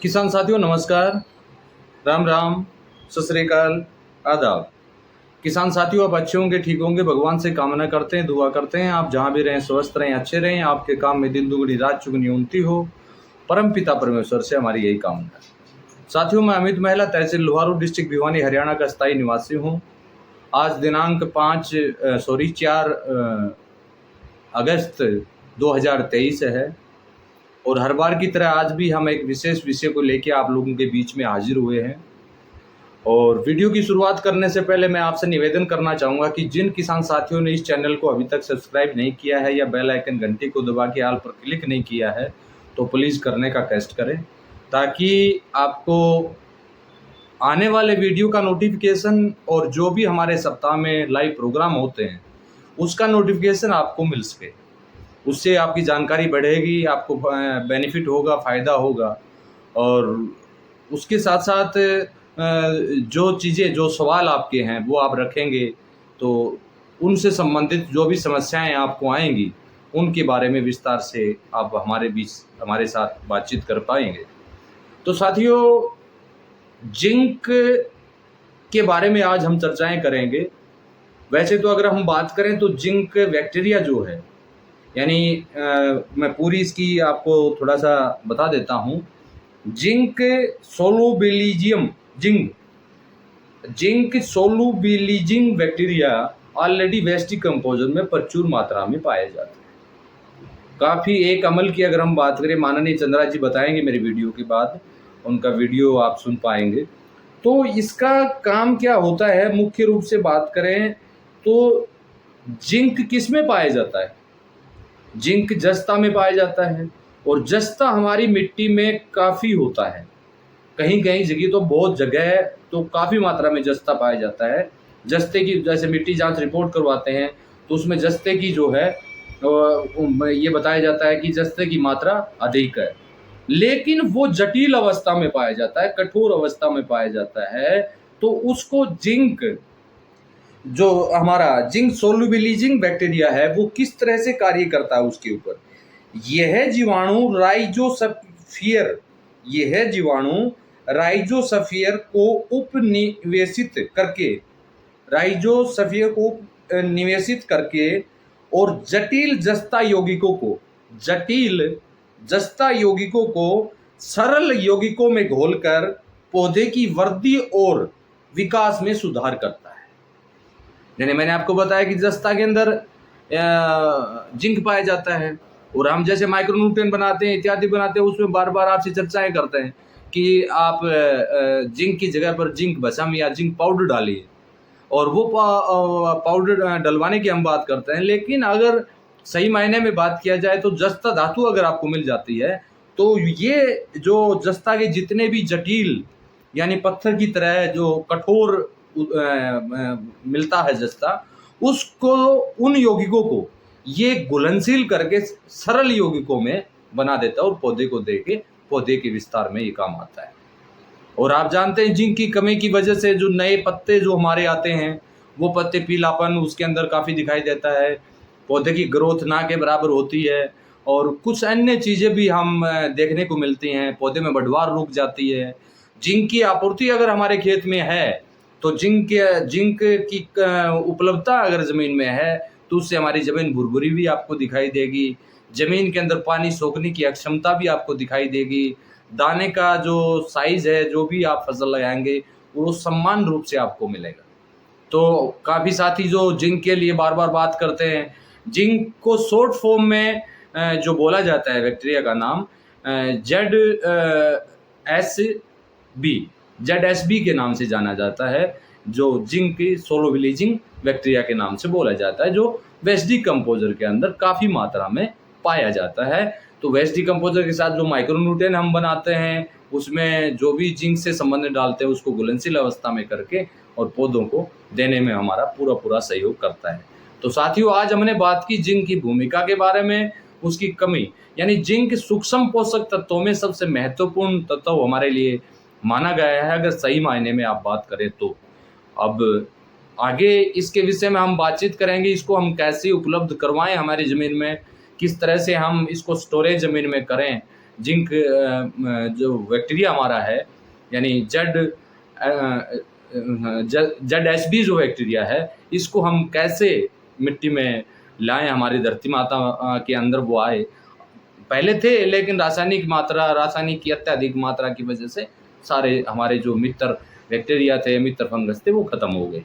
किसान साथियों नमस्कार, राम राम, सत श्री अकाल, आदाब। किसान साथियों आप अच्छे होंगे, ठीक होंगे, भगवान से कामना करते हैं, दुआ करते हैं आप जहाँ भी रहें स्वस्थ रहें, अच्छे रहें, आपके काम में दिन दुगनी रात चुगनी उन्नति हो। परम पिता परमेश्वर से हमारी यही कामना है। साथियों मैं अमित महिला, तहसील लोहारू, डिस्ट्रिक्ट भिवानी, हरियाणा का स्थायी निवासी हूँ। आज दिनांक 4 अगस्त 2023 है और हर बार की तरह आज भी हम एक विशेष विषय को लेकर आप लोगों के बीच में हाजिर हुए हैं। और वीडियो की शुरुआत करने से पहले मैं आपसे निवेदन करना चाहूँगा कि जिन किसान साथियों ने इस चैनल को अभी तक सब्सक्राइब नहीं किया है या बेल आइकन घंटी को दबा के ऑल पर क्लिक नहीं किया है तो प्लीज़ करने का कष्ट करें, ताकि आपको आने वाले वीडियो का नोटिफिकेशन और जो भी हमारे सप्ताह में लाइव प्रोग्राम होते हैं उसका नोटिफिकेशन आपको मिल सके। उससे आपकी जानकारी बढ़ेगी, आपको बेनिफिट होगा, फ़ायदा होगा। और उसके साथ साथ जो चीज़ें, जो सवाल आपके हैं वो आप रखेंगे तो उनसे संबंधित जो भी समस्याएं आपको आएंगी उनके बारे में विस्तार से आप हमारे साथ बातचीत कर पाएंगे। तो साथियों, जिंक के बारे में आज हम चर्चाएं करेंगे। वैसे तो अगर हम बात करें तो जिंक बैक्टीरिया जो है, यानी मैं पूरी इसकी आपको थोड़ा सा बता देता हूँ। Zinc solubilizing bacteria already waste decomposer में प्रचुर मात्रा में पाए जाते हैं। काफ़ी एक अमल की अगर हम बात करें, माननीय चंद्रा जी बताएंगे मेरी वीडियो के बाद, उनका वीडियो आप सुन पाएंगे। तो इसका काम क्या होता है, मुख्य रूप से बात करें तो जिंक किस में पाया जाता है? जिंक जस्ता में पाया जाता है और जस्ता हमारी मिट्टी में काफ़ी होता है। कहीं कहीं जगह तो बहुत जगह तो काफ़ी मात्रा में जस्ता पाया जाता है। जस्ते की जैसे मिट्टी जांच रिपोर्ट करवाते हैं तो उसमें जस्ते की जो है ये बताया जाता है कि जस्ते की मात्रा अधिक है, लेकिन वो जटिल अवस्था में पाया जाता है, कठोर अवस्था में पाया जाता है। तो उसको जिंक, जो हमारा जिंक सोलुबिलिजिंग बैक्टीरिया है, वो किस तरह से कार्य करता है उसके ऊपर। यह जीवाणु राइजोस्फीयर को निवेशित करके और जटिल जस्ता यौगिकों को सरल यौगिकों में घोलकर पौधे की वृद्धि और विकास में सुधार करता है। यानी मैंने आपको बताया कि जस्ता के अंदर जिंक पाया जाता है और हम जैसे माइक्रोन्यूट्रिएंट बनाते हैं, इत्यादि बनाते हैं, उसमें बार बार आपसे चर्चाएं करते हैं कि आप जिंक की जगह पर जिंक भस्म या जिंक पाउडर डालिए, और वो पाउडर डलवाने की हम बात करते हैं। लेकिन अगर सही मायने में बात किया जाए तो जस्ता धातु अगर आपको मिल जाती है तो ये जो जस्ता के जितने भी जटिल, यानी पत्थर की तरह जो कठोर मिलता है जस्ता, उसको, उन यौगिकों को ये घुलनशील करके सरल यौगिकों में बना देता है और पौधे को देके पौधे के विस्तार में ये काम आता है। और आप जानते हैं जिंक की कमी की वजह से जो नए पत्ते जो हमारे आते हैं, वो पत्ते पीलापन उसके अंदर काफ़ी दिखाई देता है, पौधे की ग्रोथ ना के बराबर होती है और कुछ अन्य चीज़ें भी हम देखने को मिलती हैं, पौधे में बढ़वार रुक जाती है। जिंक की आपूर्ति अगर हमारे खेत में है तो जिंक की उपलब्धता अगर ज़मीन में है तो उससे हमारी ज़मीन भुरभुरी भी आपको दिखाई देगी, ज़मीन के अंदर पानी सोखने की अक्षमता भी आपको दिखाई देगी, दाने का जो साइज़ है, जो भी आप फसल लगाएंगे वो समान रूप से आपको मिलेगा। तो काफ़ी साथी जो जिंक के लिए बार बार बात करते हैं, जिंक को शॉर्ट फॉर्म में जो बोला जाता है बैक्टीरिया का नाम ZSB के नाम से जाना जाता है, जो जिंक सोलुबिलिजिंग बैक्टीरिया के नाम से बोला जाता है, जो वेस्ट डिकम्पोजर के अंदर काफ़ी मात्रा में पाया जाता है। तो वेस्ट डिकम्पोजर के साथ जो माइक्रोन्यूट्रिएंट हम बनाते हैं उसमें जो भी जिंक से संबंधित डालते हैं उसको घुलनशील अवस्था में करके और पौधों को देने में हमारा पूरा सहयोग करता है। तो साथियों, आज हमने बात की जिंक की भूमिका के बारे में, उसकी कमी, यानी जिंक सूक्ष्म पोषक तत्वों में सबसे महत्वपूर्ण तत्व हमारे लिए माना गया है अगर सही मायने में आप बात करें तो। अब आगे इसके विषय में हम बातचीत करेंगे, इसको हम कैसे उपलब्ध करवाएं हमारी ज़मीन में, किस तरह से हम इसको स्टोरेज ज़मीन में करें, जिंक जो बैक्टीरिया हमारा है, यानी ZSB जो बैक्टीरिया है, इसको हम कैसे मिट्टी में लाएं, हमारी धरती माता के अंदर वो आए। पहले थे, लेकिन रासायनिक की अत्यधिक मात्रा की वजह से सारे हमारे जो मित्र बैक्टीरिया थे, मित्र फंगस थे, वो ख़त्म हो गए।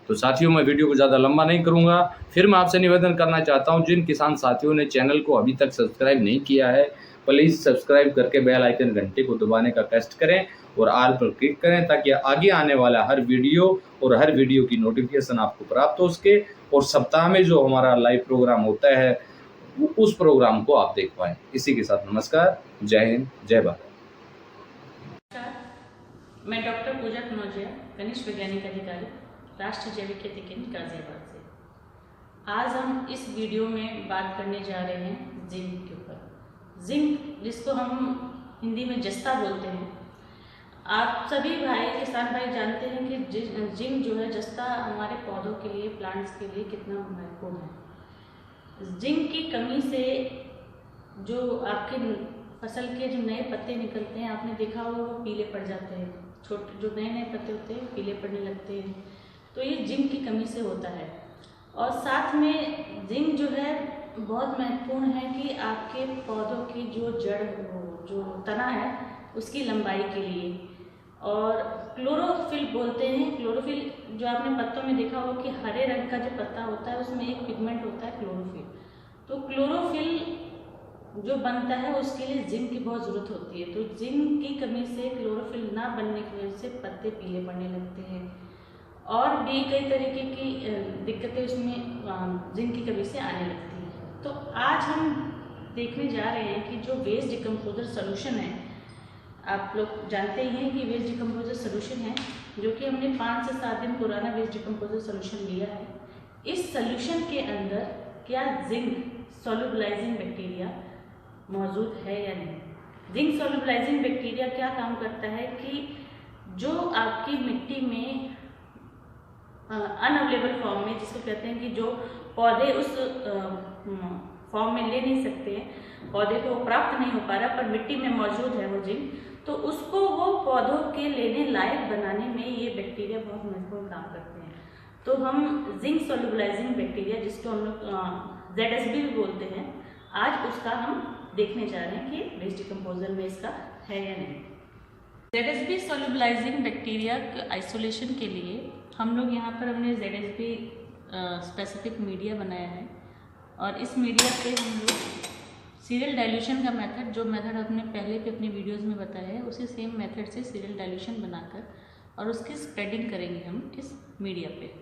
तो साथियों, मैं वीडियो को ज़्यादा लंबा नहीं करूँगा। फिर मैं आपसे निवेदन करना चाहता हूँ, जिन किसान साथियों ने चैनल को अभी तक सब्सक्राइब नहीं किया है, प्लीज़ सब्सक्राइब करके बेल आइकन घंटे को दबाने का कष्ट करें और ऑल पर क्लिक करें, ताकि आगे आने वाला हर वीडियो और हर वीडियो की नोटिफिकेशन आपको प्राप्त हो सके और सप्ताह में जो हमारा लाइव प्रोग्राम होता है उस प्रोग्राम को आप देख पाएँ। इसी के साथ नमस्कार, जय हिंद, जय भारत। मैं डॉक्टर पूजा कनौजिया, कनिष्ठ वैज्ञानिक अधिकारी, राष्ट्रीय जैविक खेती केंद्र गाजियाबाद से। आज हम इस वीडियो में बात करने जा रहे हैं जिंक के ऊपर। जिंक, जिसको हम हिंदी में जस्ता बोलते हैं। आप सभी किसान भाई जानते हैं कि जिंक जो है, जस्ता हमारे पौधों के लिए, प्लांट्स के लिए कितना महत्वपूर्ण है। जिंक की कमी से जो आपके फसल के जो नए पत्ते निकलते हैं, आपने देखा होगा वो पीले पड़ जाते हैं। छोटे जो नए पत्ते होते हैं पीले पड़ने लगते हैं, तो ये जिंक की कमी से होता है। और साथ में जिंक जो है बहुत महत्वपूर्ण है कि आपके पौधों की जो जड़, जो तना है, उसकी लंबाई के लिए। और क्लोरोफिल बोलते हैं, क्लोरोफिल जो आपने पत्तों में देखा होगा कि हरे रंग का जो पत्ता होता है उसमें एक पिगमेंट होता है क्लोरोफिल। तो क्लोरोफिल जो बनता है उसके लिए जिंक की बहुत ज़रूरत होती है। तो जिंक की कमी से, क्लोरोफिल ना बनने की वजह से पत्ते पीले पड़ने लगते हैं और भी कई तरीके की दिक्कतें उसमें जिंक की कमी से आने लगती हैं। तो आज हम देखने जा रहे हैं कि जो वेस्ट डिकम्पोजर सोल्यूशन है, आप लोग जानते ही हैं कि वेस्ट डिकम्पोजर सोल्यूशन है, जो कि हमने 5 से 7 दिन पुराना वेस्ट डिकम्पोजर सोल्यूशन लिया है। इस सोल्यूशन के अंदर क्या जिंक सोल्यूबलाइजिंग बैक्टीरिया मौजूद है या नहीं। जिंक सोल्यूबलाइजिंग बैक्टीरिया क्या काम करता है कि जो आपकी मिट्टी में अनअवेलेबल फॉर्म में, जिसको कहते हैं कि जो पौधे उस फॉर्म में ले नहीं सकते हैं, पौधे को प्राप्त नहीं हो पा रहा, पर मिट्टी में मौजूद है वो जिंक, तो उसको वो पौधों के लेने लायक बनाने में ये बैक्टीरिया बहुत महत्वपूर्ण काम करते हैं। तो हम जिंक सोल्यूबलाइजिंग बैक्टीरिया, जिसको हम लोग ZSB भी बोलते हैं, आज उसका हम देखने जा रहे हैं कि वेस्ट डिकम्पोजर में इसका है या नहीं। ZSB सोल्यूबलाइजिंग बैक्टीरिया के आइसोलेशन के लिए हम लोग यहाँ पर हमने ZSB स्पेसिफिक मीडिया बनाया है, और इस मीडिया पे हम लोग सीरियल डाइल्यूशन का मेथड, जो मेथड हमने पहले भी अपने वीडियोस में बताया है, उसी सेम मेथड से सीरियल डाइल्यूशन बनाकर और उसकी स्प्रेडिंग करेंगे हम इस मीडिया पे।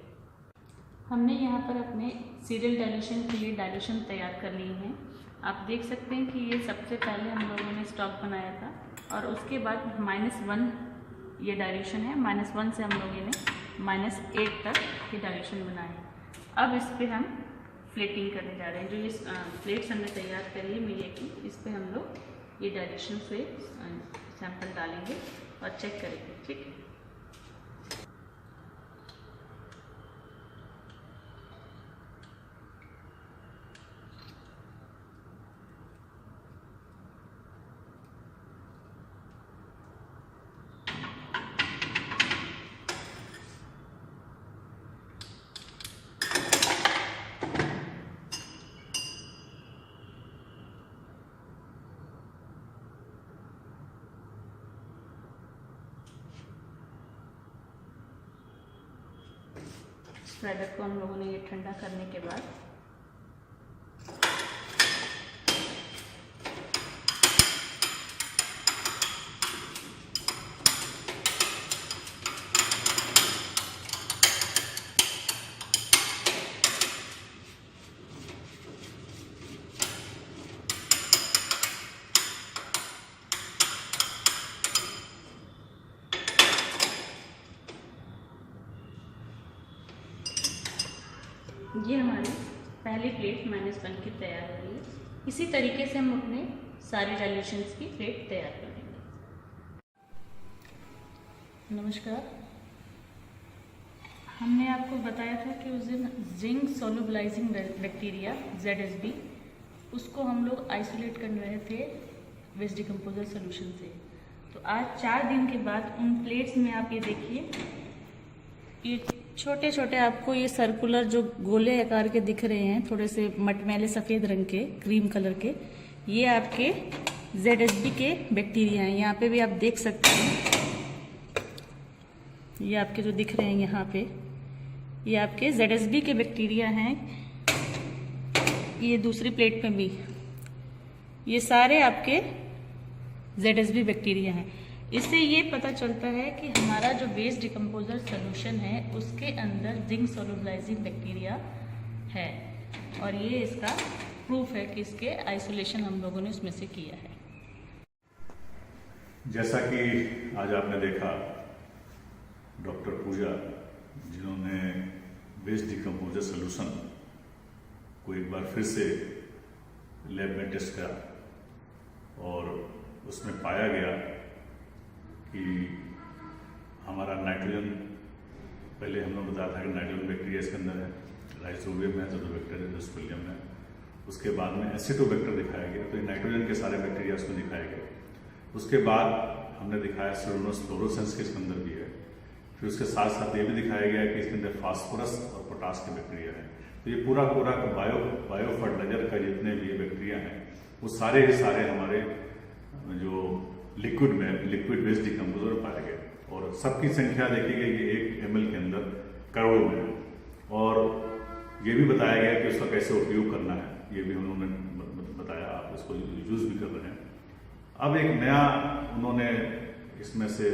हमने यहाँ पर अपने सीरियल डाइल्यूशन के लिए डाइल्यूशन तैयार कर ली है। आप देख सकते हैं कि ये सबसे पहले हम लोगों ने स्टॉक बनाया था, और उसके बाद -1 ये डाइल्यूशन है। -1 से हम लोगों ने -8 तक ये डाइल्यूशन बनाया। अब इस पर हम प्लेटिंग करने जा रहे हैं। जो ये प्लेट्स हमने तैयार करी है मीडिया की, इस पर हम लोग ये डाइल्यूशन से सैंपल डालेंगे और चेक करेंगे। ठीक है। स्प्रेडर को हम लोगों ने ये ठंडा करने के बाद ये हमारी पहली प्लेट -1 की तैयार हो रही है। इसी तरीके से हम अपने सारे डाइल्यूशंस की प्लेट तैयार कर लेंगे। नमस्कार, हमने आपको बताया था कि उस दिन जिंक सोल्यूबलाइजिंग बैक्टीरिया ZSB, उसको हम लोग आइसोलेट कर रहे थे वेस्ट डिकम्पोजर सोल्यूशन से। तो आज 4 दिन के बाद उन प्लेट्स में आप ये देखिए, ये छोटे छोटे आपको ये सर्कुलर जो गोले आकार के दिख रहे हैं, थोड़े से मटमैले सफ़ेद रंग के, क्रीम कलर के, ये आपके ZSB के बैक्टीरिया हैं। यहाँ पे भी आप देख सकते हैं, ये आपके जो दिख रहे हैं यहाँ पे, ये आपके ZSB के बैक्टीरिया हैं। ये दूसरी प्लेट पे भी ये सारे आपके ZSB बैक्टीरिया हैं। इससे ये पता चलता है कि हमारा जो वेस्ट डिकम्पोजर सोल्यूशन है उसके अंदर जिंक सोलुबलाइजिंग बैक्टीरिया है, और ये इसका प्रूफ है कि इसके आइसोलेशन हम लोगों ने उसमें से किया है। जैसा कि आज आपने देखा, डॉक्टर पूजा जिन्होंने वेस्ट डिकम्पोजर सोल्यूशन को एक बार फिर से लैब में टेस्ट करा और उसमें पाया गया कि हमारा नाइट्रोजन, पहले हम लोग बताया था कि नाइट्रोजन बैक्टीरिया इसके अंदर है, राइजोबियम में एज़ोबैक्टर है, जोस्पेलियम में। उसके बाद में एसिटोबैक्टर दिखाया गया, तो ये नाइट्रोजन के सारे बैक्टीरिया उसमें दिखाए गए। उसके बाद हमने दिखाया स्यूडोमोनास फ्लोरोसेंस के इसके अंदर भी है। फिर उसके साथ साथ ये भी दिखाया गया कि इसके अंदर फास्फोरस और पोटास के बैक्टीरिया है। तो ये पूरा बायो फर्टिलाइजर का जितने भी बैक्टीरिया हैं वो सारे ही सारे हमारे जो लिक्विड वेस्ट डिकम्पोजर में पाए गए, और सबकी संख्या देखी गई कि 1 ml के अंदर करोड़ों में, और ये भी बताया गया कि उसका कैसे उपयोग करना है, ये भी उन्होंने बताया, आप उसको यूज भी कर रहे हैं। अब एक नया उन्होंने इसमें से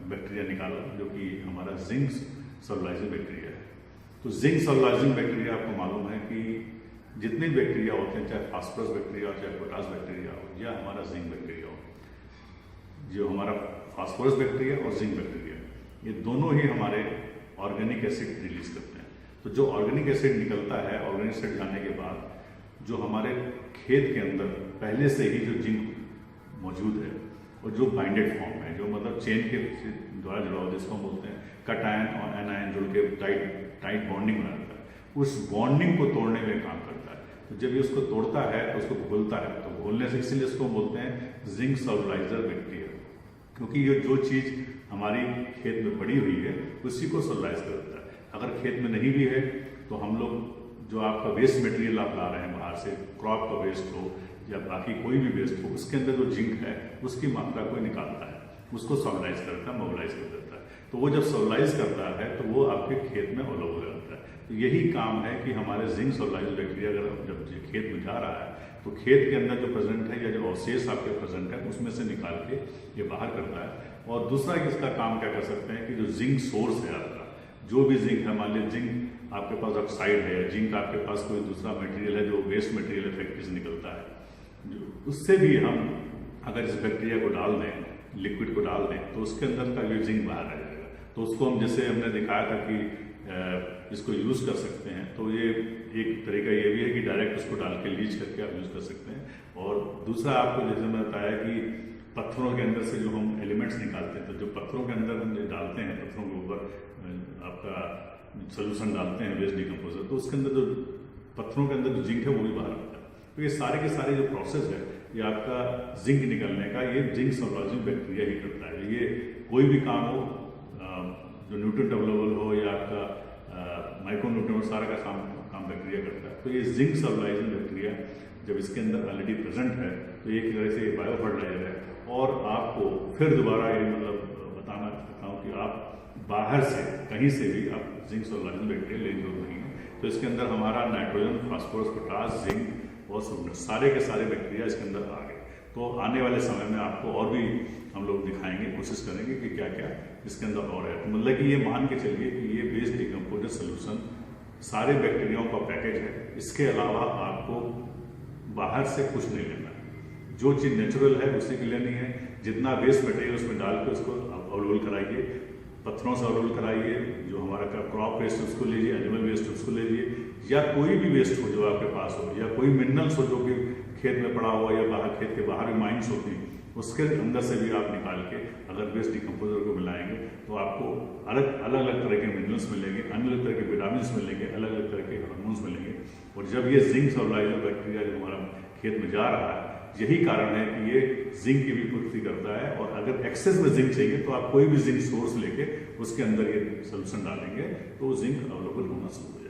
बैक्टीरिया निकाला जो कि हमारा जिंक सोलुलाइजिंग बैक्टीरिया है। तो जिंक सोलुलाइजिंग बैक्टीरिया आपको मालूम है कि जितने बैक्टीरिया होते हैं, चाहे फास्फोरस बैक्टीरिया हो, चाहे पोटास बैक्टीरिया हो, या हमारा जिंक बैक्टीरिया हो, जो हमारा फास्फोरस बैक्टीरिया और जिंक बैक्टीरिया, ये दोनों ही हमारे ऑर्गेनिक एसिड रिलीज करते हैं। तो जो ऑर्गेनिक एसिड निकलता है, ऑर्गेनिक एसिड जाने के बाद जो हमारे खेत के अंदर पहले से ही जो जिंक मौजूद है और जो बाइंडेड फॉर्म है, जो मतलब चेन के द्वारा जुड़ा हुआ, जिसको हम बोलते हैं कटायन और एनायन जुड़ के टाइट बॉन्डिंग बनाता है, उस बॉन्डिंग को तोड़ने में काम करता है। तो जब ये उसको तोड़ता है तो उसको घोलता है, तो घोलने से इसीलिए इसको बोलते हैं जिंक सोलुलाइजर बैक्टीरिया, क्योंकि ये जो चीज़ हमारी खेत में पड़ी हुई है उसी को सोलुलाइज करता है। अगर खेत में नहीं भी है तो हम लोग जो आपका वेस्ट मटेरियल आप ला रहे हैं बाहर से, क्रॉप का वेस्ट हो या बाकी कोई भी वेस्ट हो, उसके अंदर जो जिंक है उसकी मात्रा को निकालता है, उसको सोलुलाइज करता है, मोबिलाइज कर देता है। तो वो जब सोलुलाइज करता है तो वो आपके खेत में अवेलेबल हो जाता है। तो यही काम है कि हमारे जिंक सोलुलाइज बैक्टीरिया अगर जब खेत में जा रहा है तो खेत के अंदर जो प्रेजेंट है या जो अवशेष आपके प्रेजेंट है उसमें से निकाल के ये बाहर करता है। और दूसरा इसका काम क्या कर सकते हैं कि जो जिंक सोर्स है आपका, जो भी जिंक है, मान लीजिए जिंक आपके पास ऑक्साइड है, जिंक आपके पास कोई दूसरा मटेरियल है जो वेस्ट मटेरियल फैक्ट्री से निकलता है, उससे भी हम अगर इस बैक्टीरिया को डाल दें, लिक्विड को डाल दें, तो उसके अंदर का ये जिंक बाहर आ जाएगा। तो उसको हम, जैसे हमने दिखाया था कि इसको यूज़ कर सकते हैं, तो ये एक तरीका ये भी है कि डायरेक्ट उसको डाल के लीच करके आप यूज़ कर सकते हैं। और दूसरा आपको जैसे मैंने बताया कि पत्थरों के अंदर से जो हम एलिमेंट्स निकालते हैं, तो जो पत्थरों के अंदर हम डालते हैं, पत्थरों के ऊपर आपका सोल्यूशन डालते हैं वेस्ट डिकम्पोजर, तो उसके अंदर जो पत्थरों के अंदर जो जिंक है वो भी बाहर आता है। तो ये सारे के सारे जो प्रोसेस है ये आपका जिंक निकलने का, ये जिंक सोलुलाइजिंग बैक्टीरिया ही करता है। ये कोई भी काम हो, जो न्यूट्रिएंट अवेलेबल हो या आपका माइक्रो न्यूट्रिएंट, सारा का काम बैक्टीरिया करता है। तो ये जिंक सोलुलाइजिंग बैक्टीरिया जब इसके अंदर ऑलरेडी प्रेजेंट है तो एक तरह से ये बायो फर्टिलाइजर है। और आपको फिर दोबारा ये मतलब बताना चाहता हूँ कि आप बाहर से कहीं से भी आप जिंक सोलुलाइजिंग बैक्टीरिया लेने की जरूरत नहीं है। तो इसके अंदर हमारा नाइट्रोजन, फास्फोरस, पोटास, जिंक और सुगंध, सारे के सारे बैक्टीरिया इसके अंदर आ गए। तो आने वाले समय में आपको और भी हम लोग दिखाएंगे, कोशिश करेंगे कि क्या क्या इसके अंदर और है। तो मतलब कि ये मान के चलिए कि ये वेस्ट डिकम्पोजर सोल्यूशन सारे बैक्टीरियाओं का पैकेज है। इसके अलावा आपको बाहर से कुछ नहीं लेना है, जो चीज़ नेचुरल है उसी के लेनी है। जितना वेस्ट मटेरियल उसमें डाल के उसको अवेलेबल कराइए, पत्थरों से अवेलेबल कराइए, जो हमारा क्रॉप वेस्ट उसको लीजिए, एनिमल वेस्ट उसको लीजिए, या कोई भी वेस्ट हो जो आपके पास हो, या कोई मिनरल्स हो जो कि खेत में पड़ा हुआ, या बाहर खेत के बाहर भी माइंस होती हैं, उसके अंदर से भी आप निकाल के अगर वेस्ट डिकम्पोजर को मिलाएंगे तो आपको अलग अलग तरह के मिनरल्स मिलेंगे, अलग अलग तरह के विटामिन मिलेंगे, अलग अलग तरह के हार्मोन्स मिलेंगे। और जब ये जिंक सोलुलाइजर बैक्टीरिया जो हमारा खेत में जा रहा है, यही कारण है कि ये जिंक की भी पूर्ति करता है। और अगर एक्सेस में जिंक चाहिए तो आप कोई भी जिंक सोर्स लेके उसके अंदर ये सोल्यूशन डालेंगे तो जिंक अवेलेबल होना शुरू हो जाएगा।